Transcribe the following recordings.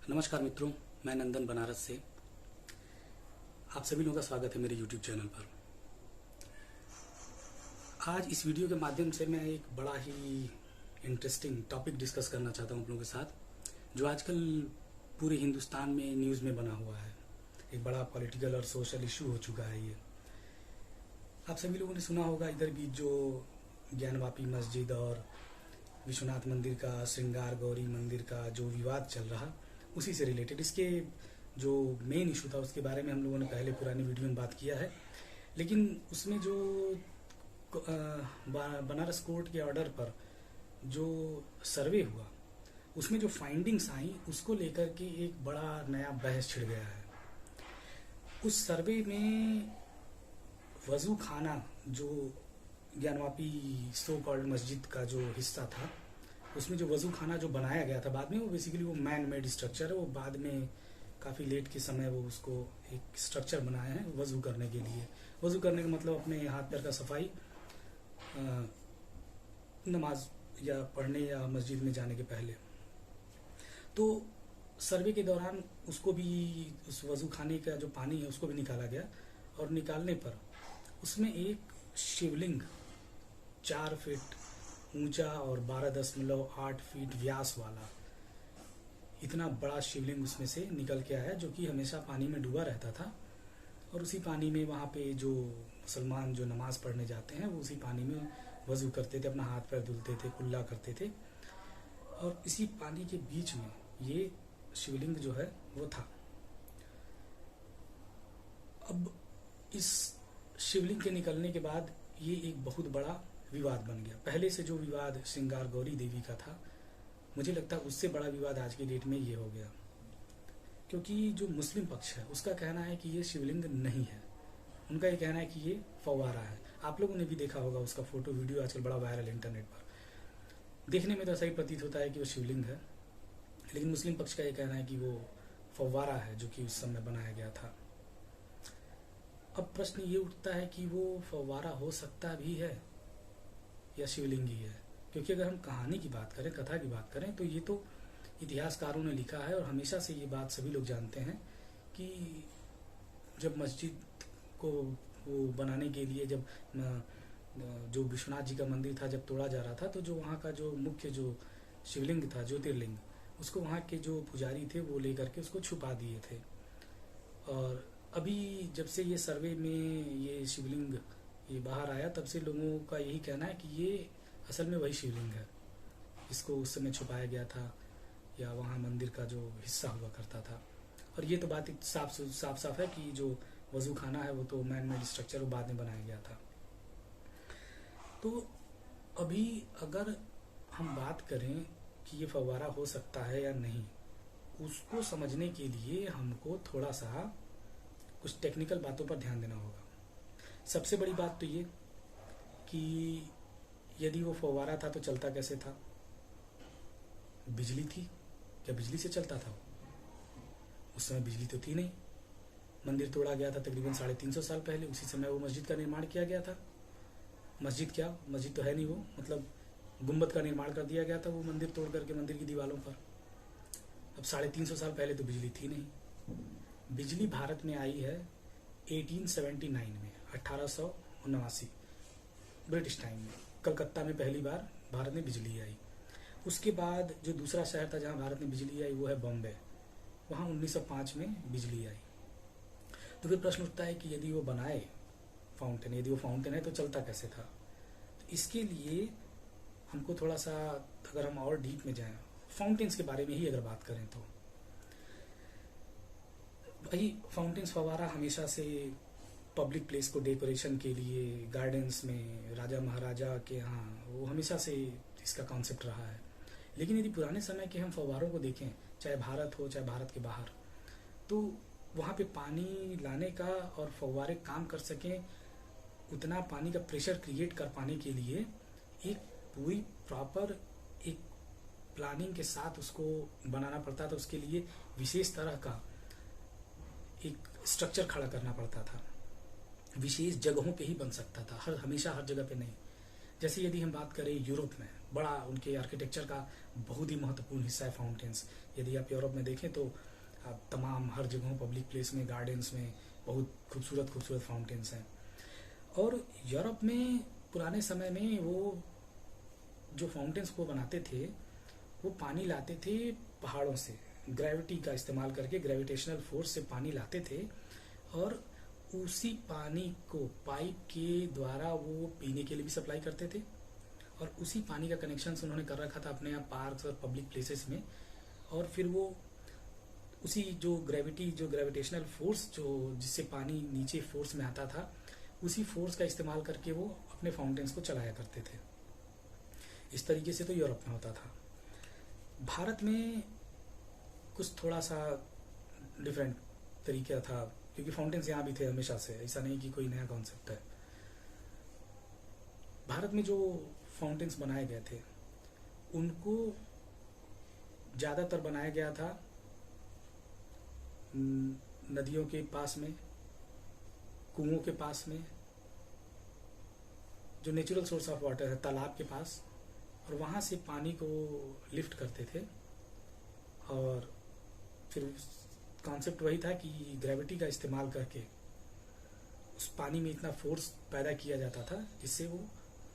नमस्कार मित्रों, मैं नंदन बनारस से आप सभी लोगों का स्वागत है मेरे YouTube चैनल पर। आज इस वीडियो के माध्यम से मैं एक बड़ा ही इंटरेस्टिंग टॉपिक डिस्कस करना चाहता हूँ आप लोगों के साथ, जो आजकल पूरे हिंदुस्तान में न्यूज़ में बना हुआ है। एक बड़ा पॉलिटिकल और सोशल इशू हो चुका है ये। आप सभी लोगों ने सुना होगा इधर भी जो ज्ञानवापी मस्जिद और विश्वनाथ मंदिर का, श्रृंगार गौरी मंदिर का जो विवाद चल रहा, उसी से रिलेटेड इसके जो मेन इशू था उसके बारे में हम लोगों ने पहले पुरानी वीडियो में बात किया है। लेकिन उसमें जो बनारस कोर्ट के ऑर्डर पर जो सर्वे हुआ, उसमें जो फाइंडिंग्स आई, उसको लेकर के एक बड़ा नया बहस छिड़ गया है। उस सर्वे में वजू खाना, जो ज्ञानवापी सो कॉल्ड मस्जिद का जो हिस्सा था, उसमें जो वजू खाना जो बनाया गया था बाद में, वो बेसिकली वो मैन मेड स्ट्रक्चर है। वो बाद में काफ़ी लेट के समय वो उसको एक स्ट्रक्चर बनाए हैं वजू करने के लिए। वजू करने का मतलब अपने हाथ पैर का सफाई, नमाज या पढ़ने या मस्जिद में जाने के पहले। तो सर्वे के दौरान उसको भी, उस वजू खाने का जो पानी है उसको भी निकाला गया, और निकालने पर उसमें एक शिवलिंग 4 फीट ऊंचा और 12.8 फीट व्यास वाला इतना बड़ा शिवलिंग उसमें से निकल के आया, जो कि हमेशा पानी में डूबा रहता था। और उसी पानी में वहाँ पे जो मुसलमान जो नमाज पढ़ने जाते हैं वो उसी पानी में वजू करते थे, अपना हाथ पैर धुलते थे, कुल्ला करते थे। और इसी पानी के बीच में ये शिवलिंग जो है वो था। अब इस शिवलिंग के निकलने के बाद ये एक बहुत बड़ा विवाद बन गया। पहले से जो विवाद श्रृंगार गौरी देवी का था, मुझे लगता है उससे बड़ा विवाद आज की डेट में ये हो गया, क्योंकि जो मुस्लिम पक्ष है उसका कहना है कि ये शिवलिंग नहीं है। उनका ये कहना है कि ये फव्वारा है। आप लोगों ने भी देखा होगा उसका फोटो वीडियो, आजकल बड़ा वायरल इंटरनेट पर। देखने में तो ऐसा ही प्रतीत होता है कि वो शिवलिंग है, लेकिन मुस्लिम पक्ष का ये कहना है कि वो फव्वारा है जो कि उस समय बनाया गया था। अब प्रश्न ये उठता है कि वो फव्वारा हो सकता भी है या शिवलिंग ही है, क्योंकि अगर हम कहानी की बात करें, कथा की बात करें, तो ये तो इतिहासकारों ने लिखा है और हमेशा से ये बात सभी लोग जानते हैं कि जब मस्जिद को वो बनाने के लिए, जब जो विश्वनाथ जी का मंदिर था जब तोड़ा जा रहा था, तो जो वहाँ का जो मुख्य जो शिवलिंग था, ज्योतिर्लिंग, उसको वहाँ के जो पुजारी थे वो लेकर के उसको छुपा दिए थे। और अभी जब से ये सर्वे में ये शिवलिंग ये बाहर आया, तब से लोगों का यही कहना है कि ये असल में वही शिवलिंग है, इसको उस समय छुपाया गया था या वहाँ मंदिर का जो हिस्सा हुआ करता था। और ये तो बात साफ है कि जो वजू खाना है वो तो मैन मेड स्ट्रक्चर बाद में बनाया गया था। तो अभी अगर हम बात करें कि ये फव्वारा हो सकता है या नहीं, उसको समझने के लिए हमको थोड़ा सा कुछ टेक्निकल बातों पर ध्यान देना होगा। सबसे बड़ी बात तो ये कि यदि वो फव्वारा था तो चलता कैसे था? बिजली थी क्या? बिजली से चलता था? उस समय बिजली तो थी नहीं। मंदिर तोड़ा गया था तकरीबन 350 साल पहले, उसी समय वो मस्जिद का निर्माण किया गया था। मस्जिद क्या, मस्जिद तो है नहीं वो, मतलब गुम्बद का निर्माण कर दिया गया था वो मंदिर तोड़ करके मंदिर की दीवारों पर। अब 350 साल पहले तो बिजली थी नहीं। बिजली भारत में आई है 1879 में, 1879 ब्रिटिश टाइम में कलकत्ता में पहली बार भारत में बिजली आई। उसके बाद जो दूसरा शहर था जहां भारत में बिजली आई वो है बॉम्बे, वहां 1905 में बिजली आई। तो फिर प्रश्न उठता है कि यदि वो बनाए फाउंटेन, यदि वो फाउंटेन है तो चलता कैसे था? तो इसके लिए हमको थोड़ा सा, अगर हम और डीप में जाएं, फाउंटेन्स के बारे में ही अगर बात करें, तो भाई फाउंटेन्स, फव्वारा हमेशा से पब्लिक प्लेस को डेकोरेशन के लिए, गार्डन्स में, राजा महाराजा के यहाँ, वो हमेशा से इसका कॉन्सेप्ट रहा है। लेकिन यदि पुराने समय के हम फव्वारों को देखें, चाहे भारत हो चाहे भारत के बाहर, तो वहाँ पे पानी लाने का और फव्वारे काम कर सकें, उतना पानी का प्रेशर क्रिएट कर पाने के लिए एक पूरी प्रॉपर एक प्लानिंग के साथ उसको बनाना पड़ता था। उसके लिए विशेष तरह का एक स्ट्रक्चर खड़ा करना पड़ता था। विशेष जगहों पे ही बन सकता था, हमेशा हर जगह पे नहीं। जैसे यदि हम बात करें यूरोप में, बड़ा उनके आर्किटेक्चर का बहुत ही महत्वपूर्ण हिस्सा है फाउंटेन्स। यदि आप यूरोप में देखें तो आप तमाम हर जगहों पब्लिक प्लेस में, गार्डन्स में बहुत खूबसूरत खूबसूरत फाउंटेन्स हैं। और यूरोप में पुराने समय में वो जो फाउंटेन्स को बनाते थे वो पानी लाते थे पहाड़ों से, ग्रेविटी का इस्तेमाल करके, ग्रेविटेशनल फोर्स से पानी लाते थे और उसी पानी को पाइप के द्वारा वो पीने के लिए भी सप्लाई करते थे। और उसी पानी का कनेक्शन उन्होंने कर रखा था अपने यहाँ पार्क्स और पब्लिक प्लेसेस में। और फिर वो उसी जो ग्रेविटेशनल फोर्स जो जिससे पानी नीचे फोर्स में आता था, उसी फोर्स का इस्तेमाल करके वो अपने फाउंटेन्स को चलाया करते थे। इस तरीके से तो यूरोप में होता था। भारत में कुछ थोड़ा सा डिफरेंट तरीका था, क्योंकि फाउंटेन्स यहाँ भी थे हमेशा से, ऐसा नहीं कि कोई नया कॉन्सेप्ट है। भारत में जो फाउंटेन्स बनाए गए थे उनको ज़्यादातर बनाया गया था नदियों के पास में, कुओं के पास में, जो नेचुरल सोर्स ऑफ वाटर है, तालाब के पास, और वहाँ से पानी को लिफ्ट करते थे। और फिर कॉन्सेप्ट वही था कि ग्रेविटी का इस्तेमाल करके उस पानी में इतना फोर्स पैदा किया जाता था जिससे वो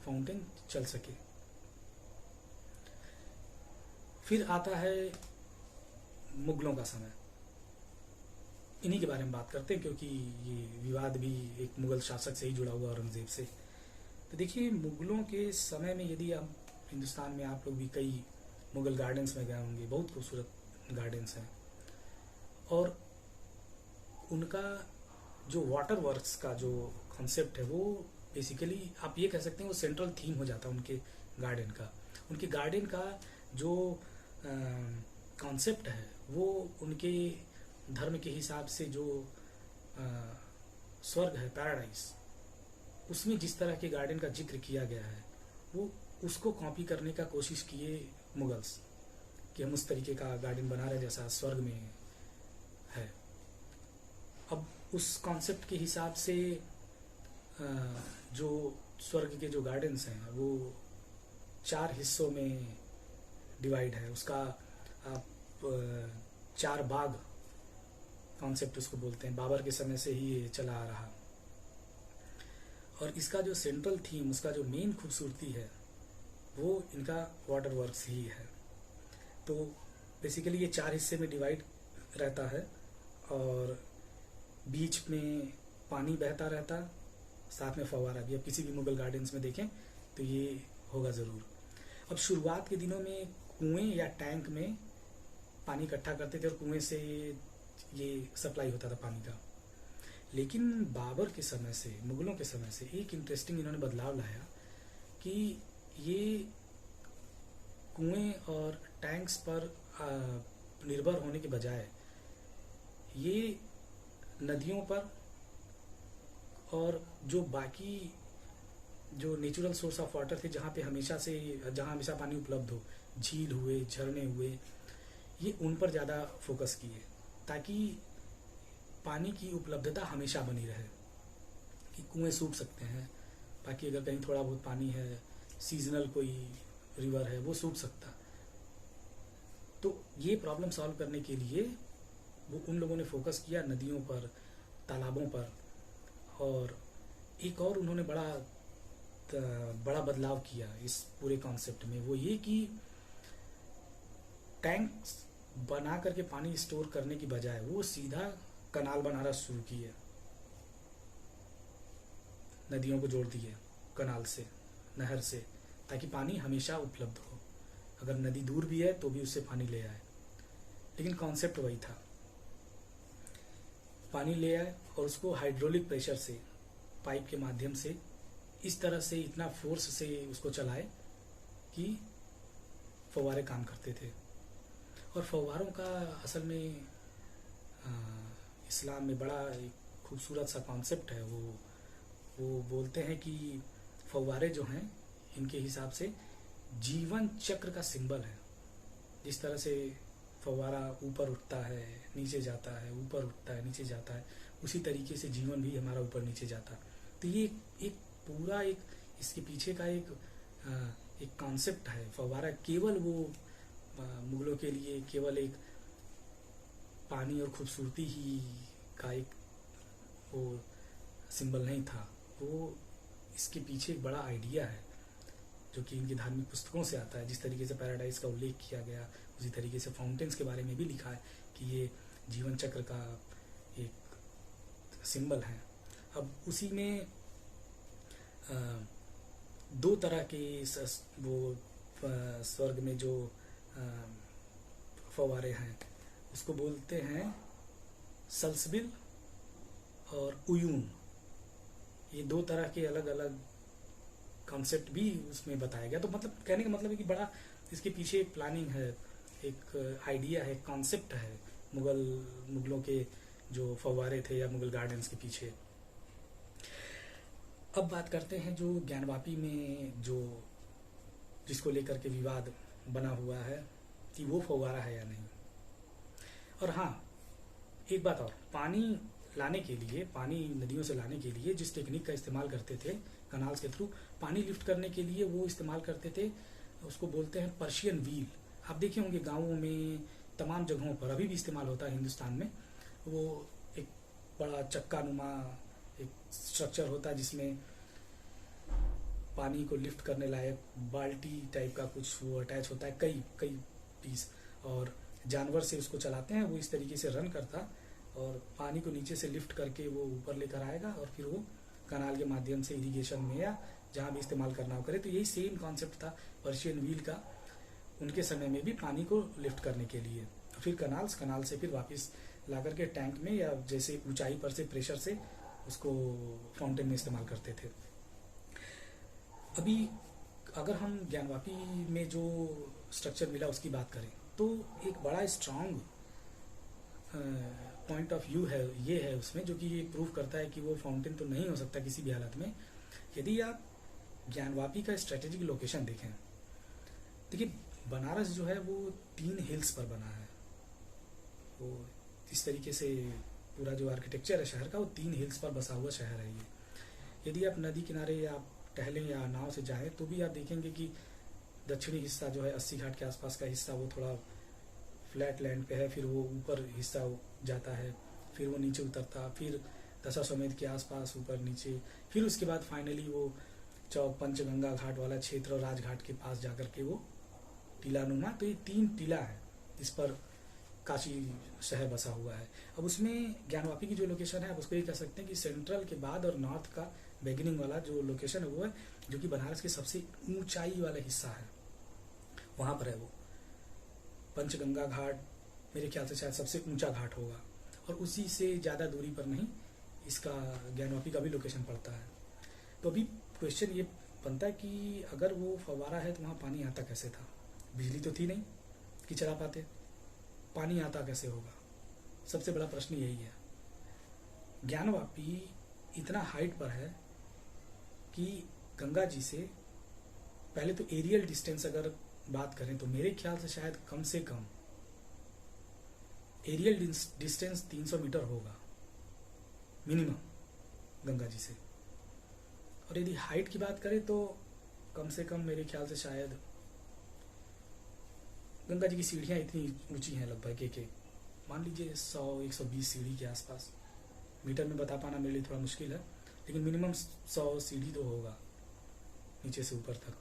फाउंटेन चल सके। फिर आता है मुगलों का समय। इन्हीं के बारे में बात करते हैं क्योंकि ये विवाद भी एक मुगल शासक से ही जुड़ा हुआ, औरंगजेब से। तो देखिए, मुगलों के समय में यदि आप हिंदुस्तान में, आप लोग भी कई मुगल गार्डन्स में गए होंगे, बहुत खूबसूरत गार्डन्स हैं। और उनका जो वाटर वर्क्स का जो कॉन्सेप्ट है वो बेसिकली आप ये कह सकते हैं वो सेंट्रल थीम हो जाता है उनके गार्डन का। उनके गार्डन का जो कॉन्सेप्ट है वो उनके धर्म के हिसाब से जो स्वर्ग है, पैराडाइज, उसमें जिस तरह के गार्डन का जिक्र किया गया है वो उसको कॉपी करने का कोशिश किए मुगल्स, कि हम उस तरीके का गार्डन बना रहे जैसा स्वर्ग में है। अब उस कॉन्सेप्ट के हिसाब से जो स्वर्ग के जो गार्डन्स हैं वो 4 हिस्सों में डिवाइड है। उसका आप 4 बाग कॉन्सेप्ट उसको बोलते हैं, बाबर के समय से ही ये चला आ रहा। और इसका जो सेंट्रल थीम, उसका जो मेन खूबसूरती है वो इनका वाटर वर्क्स ही है। तो बेसिकली ये 4 हिस्से में डिवाइड रहता है और बीच में पानी बहता रहता, साथ में फव्वारा भी। अब किसी भी मुगल गार्डन्स में देखें तो ये होगा ज़रूर। अब शुरुआत के दिनों में कुएं या टैंक में पानी इकट्ठा करते थे और कुएं से ये सप्लाई होता था पानी का। लेकिन बाबर के समय से, मुगलों के समय से एक इंटरेस्टिंग इन्होंने बदलाव लाया कि ये कुएं और टैंक्स पर निर्भर होने के बजाय ये नदियों पर और जो बाकी जो नेचुरल सोर्स ऑफ वाटर थे जहाँ हमेशा पानी उपलब्ध हो, झील हुए, झरने हुए, ये उन पर ज़्यादा फोकस किए ताकि पानी की उपलब्धता हमेशा बनी रहे। कि कुएं सूख सकते हैं, बाकी अगर कहीं थोड़ा बहुत पानी है, सीजनल कोई रिवर है, वो सूख सकता। तो ये प्रॉब्लम सॉल्व करने के लिए वो उन लोगों ने फोकस किया नदियों पर, तालाबों पर। और एक और उन्होंने बड़ा बदलाव किया इस पूरे कॉन्सेप्ट में, वो ये कि टैंक्स बना करके पानी स्टोर करने की बजाय वो सीधा कनाल बनाना शुरू किए, नदियों को जोड़ दिए कनाल से, नहर से, ताकि पानी हमेशा उपलब्ध हो। अगर नदी दूर भी है तो भी उससे पानी ले आए। लेकिन कॉन्सेप्ट वही था, पानी ले आए और उसको हाइड्रोलिक प्रेशर से, पाइप के माध्यम से, इस तरह से इतना फोर्स से उसको चलाए कि फव्वारे काम करते थे। और फव्वारों का असल में इस्लाम में बड़ा एक खूबसूरत सा कॉन्सेप्ट है। वो बोलते हैं कि फव्वारे जो हैं इनके हिसाब से जीवन चक्र का सिंबल है। जिस तरह से फव्वारा ऊपर उठता है, नीचे जाता है, ऊपर उठता है, नीचे जाता है, उसी तरीके से जीवन भी हमारा ऊपर नीचे जाता है। तो ये एक पूरा एक इसके पीछे का एक एक कॉन्सेप्ट है। फव्वारा केवल वो मुगलों के लिए केवल एक पानी और खूबसूरती ही का एक वो सिंबल नहीं था, वो इसके पीछे एक बड़ा आइडिया है जो कि इनकी धार्मिक पुस्तकों से आता है। जिस तरीके से पैराडाइज का उल्लेख किया गया, उसी तरीके से फाउंटेन्स के बारे में भी लिखा है कि ये जीवन चक्र का एक सिंबल है। अब उसी में दो तरह के वो स्वर्ग में जो फव्वारे हैं उसको बोलते हैं सल्सबिल और उयून। ये दो तरह के अलग अलग कॉन्सेप्ट भी उसमें बताया गया। तो मतलब कहने का मतलब है कि बड़ा इसके पीछे एक प्लानिंग है, एक आइडिया है, कॉन्सेप्ट है मुगलों के जो फव्वारे थे या मुगल गार्डन्स के पीछे। अब बात करते हैं जो ज्ञानवापी में जो जिसको लेकर के विवाद बना हुआ है कि वो फव्वारा है या नहीं। और हाँ, एक बात और, पानी लाने के लिए, पानी नदियों से लाने के लिए जिस टेक्निक का इस्तेमाल करते थे कनाल्स के थ्रू पानी लिफ्ट करने के लिए, वो इस्तेमाल करते थे, उसको बोलते हैं पर्शियन व्हील। आप देखे होंगे गाँवों में तमाम जगहों पर अभी भी इस्तेमाल होता है हिंदुस्तान में। वो एक बड़ा चक्का नुमा एक स्ट्रक्चर होता है जिसमें पानी को लिफ्ट करने लायक बाल्टी टाइप का कुछ वो अटैच होता है, कई कई पीस, और जानवर से उसको चलाते हैं। वो इस तरीके से रन करता और पानी को नीचे से लिफ्ट करके वो ऊपर लेकर आएगा और फिर वो कनाल के माध्यम से इरिगेशन में या जहाँ भी इस्तेमाल करना हो करे। तो यही सेम कॉन्सेप्ट था पर्शियन व्हील का उनके समय में भी, पानी को लिफ्ट करने के लिए। फिर कनाल से फिर वापस ला करके टैंक में या जैसे ऊंचाई पर से प्रेशर से उसको फाउंटेन में इस्तेमाल करते थे। अभी अगर हम ज्ञानवापी में जो स्ट्रक्चर मिला उसकी बात करें तो एक बड़ा स्ट्रांग पॉइंट ऑफ व्यू है, ये है उसमें, जो कि ये प्रूव करता है कि वो फाउंटेन तो नहीं हो सकता किसी भी हालत में। यदि आप ज्ञानवापी का स्ट्रेटेजिक लोकेशन देखें, देखिए बनारस जो है वो 3 हिल्स पर बना है। वो इस तरीके से पूरा जो आर्किटेक्चर है शहर का, वो 3 हिल्स पर बसा हुआ शहर है ये। यदि आप नदी किनारे या टहलें या नाव से जाएं तो भी आप देखेंगे कि दक्षिणी हिस्सा जो है 80 घाट के आसपास का हिस्सा वो थोड़ा फ्लैट लैंड पे है, फिर वो ऊपर हिस्सा जाता है, फिर वो नीचे उतरता, फिर दशाश्वमेध के आसपास ऊपर नीचे, फिर उसके बाद फाइनली वो चौक पंचगंगा घाट वाला क्षेत्र और राजघाट के पास जाकर के वो टीला नुमा। तो ये 3 टीला है इस पर काशी शहर बसा हुआ है। अब उसमें ज्ञानवापी की जो लोकेशन है, आप उसको ये कह सकते हैं कि सेंट्रल के बाद और नॉर्थ का बिगिनिंग वाला जो लोकेशन है वो है जो कि बनारस के सबसे ऊंचाई वाला हिस्सा है, वहां पर है वो। पंचगंगा घाट मेरे ख्याल से शायद सबसे ऊंचा घाट होगा और उसी से ज़्यादा दूरी पर नहीं इसका ज्ञानवापी का भी लोकेशन पड़ता है। तो अभी क्वेश्चन ये बनता है कि अगर वो फव्वारा है तो वहाँ पानी आता कैसे था? बिजली तो थी नहीं कि चला पाते, पानी आता कैसे होगा? सबसे बड़ा प्रश्न यही है। ज्ञानवापी इतना हाइट पर है कि गंगा जी से पहले तो एरियल डिस्टेंस अगर बात करें तो मेरे ख्याल से शायद कम से कम एरियल डिस्टेंस 300 मीटर होगा मिनिमम गंगा जी से। और यदि हाइट की बात करें तो कम से कम मेरे ख्याल से शायद गंगा जी की सीढ़ियाँ इतनी ऊंची हैं लगभग एक मान लीजिए 100-120 सीढ़ी के आसपास। मीटर में बता पाना मेरे लिए थोड़ा मुश्किल है, लेकिन मिनिमम 100 सीढ़ी तो होगा नीचे से ऊपर तक।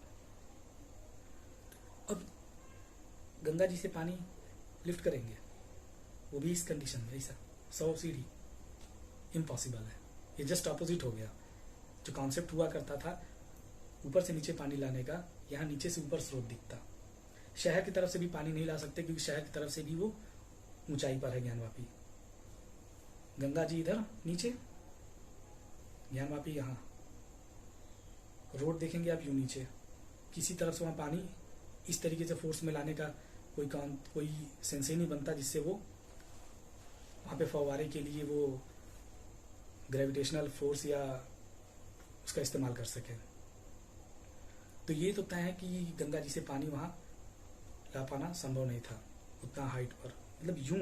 अब गंगा जी से पानी लिफ्ट करेंगे, वो भी इस कंडीशन में ऐसा 100 सीढ़ी इम्पॉसिबल है। ये जस्ट ऑपोजिट हो गया। जो कॉन्सेप्ट हुआ करता था ऊपर से नीचे पानी लाने का, यहाँ नीचे से ऊपर स्रोत दिखता। शहर की तरफ से भी पानी नहीं ला सकते क्योंकि शहर की तरफ से भी वो ऊंचाई पर है ज्ञानवापी। गंगा जी इधर नीचे, ज्ञानवापी यहाँ। रोड देखेंगे आप यूं नीचे, किसी तरफ से वहाँ पानी इस तरीके से फोर्स में लाने का कोई सेंस ही नहीं बनता जिससे वो वहाँ पे फव्वारे के लिए वो ग्रेविटेशनल फोर्स या उसका इस्तेमाल कर सके। तो ये तो तय है कि गंगा जी से पानी वहाँ ला पाना संभव नहीं था उतना हाइट पर, मतलब यूं।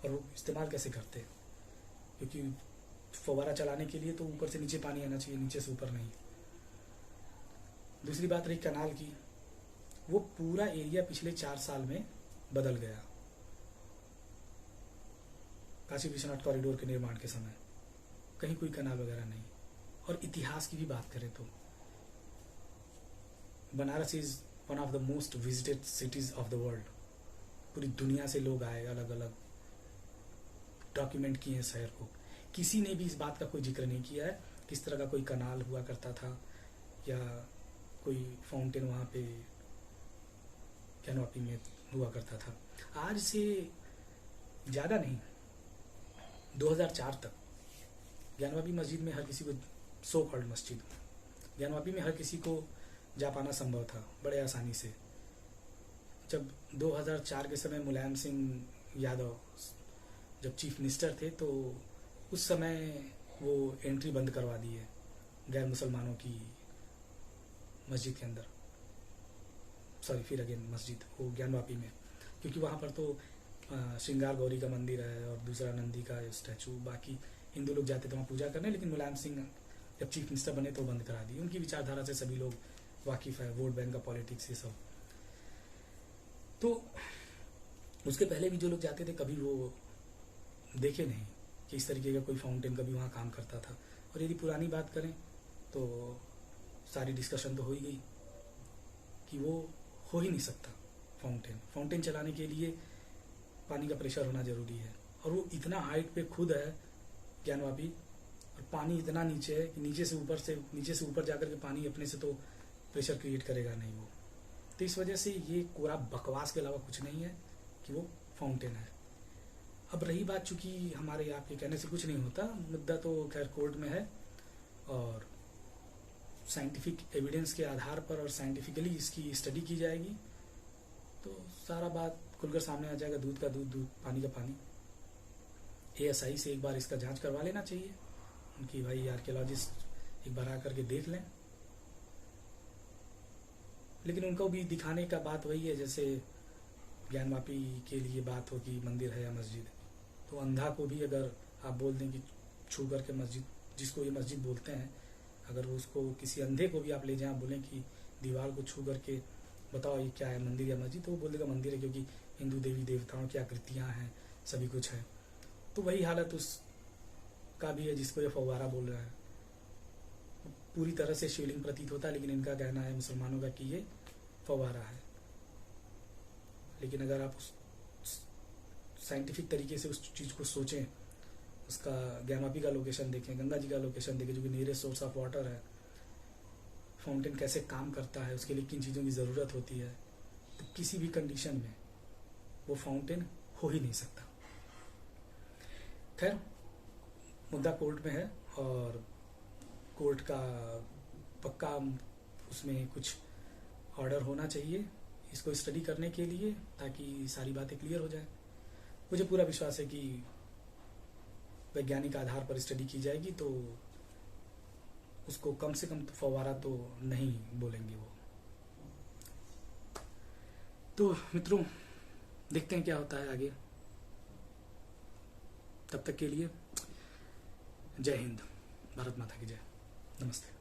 और वो इस्तेमाल कैसे करते? क्योंकि फव्वारा चलाने के लिए तो ऊपर से नीचे पानी आना चाहिए, नीचे से ऊपर नहीं। दूसरी बात रही कनाल की, वो पूरा एरिया पिछले 4 साल में बदल गया। काशी विश्वनाथ कॉरिडोर के निर्माण के समय कहीं कोई कनाल वगैरह नहीं। और इतिहास की भी बात करें तो Banaras is one of the most visited cities of the world. पूरी दुनिया से लोग आए, अलग अलग डॉक्यूमेंट किए हैं शहर को। किसी ने भी इस बात का कोई जिक्र नहीं किया है किस तरह का कोई कनाल हुआ करता था या कोई फाउंटेन वहाँ पे कैनोपी में हुआ करता था। आज से ज़्यादा नहीं, 2004 तक ज्ञानवापी मस्जिद में हर किसी को, सो कॉल्ड मस्जिद ज्ञानवापी में हर किसी को जा पाना संभव था बड़े आसानी से। जब 2004 के समय मुलायम सिंह यादव जब चीफ मिनिस्टर थे तो उस समय वो एंट्री बंद करवा दी है गैर मुसलमानों की मस्जिद के अंदर, सॉरी फिर अगेन मस्जिद वो ज्ञानवापी में, क्योंकि वहाँ पर तो श्रृंगार गौरी का मंदिर है और दूसरा नंदी का स्टैचू, बाकी हिंदू लोग जाते थे वहाँ पूजा करने, लेकिन मुलायम सिंह जब चीफ मिनिस्टर बने तो बंद करा दी। उनकी विचारधारा से सभी लोग वाकिफ है, वोट बैंक का पॉलिटिक्स ये सब। तो उसके पहले भी जो लोग जाते थे कभी वो देखे नहीं कि इस तरीके का कोई फाउंटेन कभी वहाँ काम करता था। और यदि पुरानी बात करें तो सारी डिस्कशन तो हो ही गई कि वो हो ही नहीं सकता। फाउंटेन चलाने के लिए पानी का प्रेशर होना जरूरी है, और वो इतना हाइट पे खुद है ज्ञानवापी, और पानी इतना नीचे है कि नीचे से ऊपर जाकर के पानी अपने से तो प्रेशर क्रिएट करेगा नहीं वो। तो इस वजह से ये कोरा बकवास के अलावा कुछ नहीं है कि वो फाउंटेन है। अब रही बात, चूंकि हमारे आपके कहने से कुछ नहीं होता, मुद्दा तो खैर कोर्ट में है और साइंटिफिक एविडेंस के आधार पर और साइंटिफिकली इसकी स्टडी की जाएगी तो सारा बात खुलकर सामने आ जाएगा। दूध का दूध, पानी का पानी। ASI से एक बार इसका जांच करवा लेना चाहिए, उनकी भाई आर्कियोलॉजिस्ट एक बार आकर के देख लें। लेकिन उनको भी दिखाने का बात वही है जैसे ज्ञानवापी के लिए बात हो कि मंदिर है या मस्जिद, तो अंधा को भी अगर आप बोल दें कि छू करके मस्जिद, जिसको ये मस्जिद बोलते हैं, अगर उसको किसी अंधे को भी आप ले जाएं, बोलें कि दीवार को छू करके बताओ ये क्या है, मंदिर या मस्जिद, तो वो बोल देगा मंदिर है, क्योंकि हिंदू देवी देवताओं की आकृतियां हैं, सभी कुछ है। तो वही हालत उसका भी है जिसको ये फव्वारा बोल रहा है। पूरी तरह से शिवलिंग प्रतीत होता है, लेकिन इनका कहना है मुसलमानों का कि ये फव्वारा है। लेकिन अगर आप साइंटिफिक तरीके से उस चीज को सोचें, उसका ज्ञानवापी का लोकेशन देखें, गंगा जी का लोकेशन देखें जो कि नियरेस्ट सोर्स ऑफ वाटर है, फाउंटेन कैसे काम करता है, उसके लिए किन चीज़ों की ज़रूरत होती है, तो किसी भी कंडीशन में वो फाउंटेन हो ही नहीं सकता। खैर मुद्दा कोर्ट में है और कोर्ट का पक्का उसमें कुछ ऑर्डर होना चाहिए इसको स्टडी करने के लिए, ताकि सारी बातें क्लियर हो जाए। मुझे पूरा विश्वास है कि वैज्ञानिक आधार पर स्टडी की जाएगी तो उसको कम से कम फव्वारा तो नहीं बोलेंगे वो। तो मित्रों देखते हैं क्या होता है आगे। तब तक के लिए जय हिंद, भारत माता की जय, नमस्ते।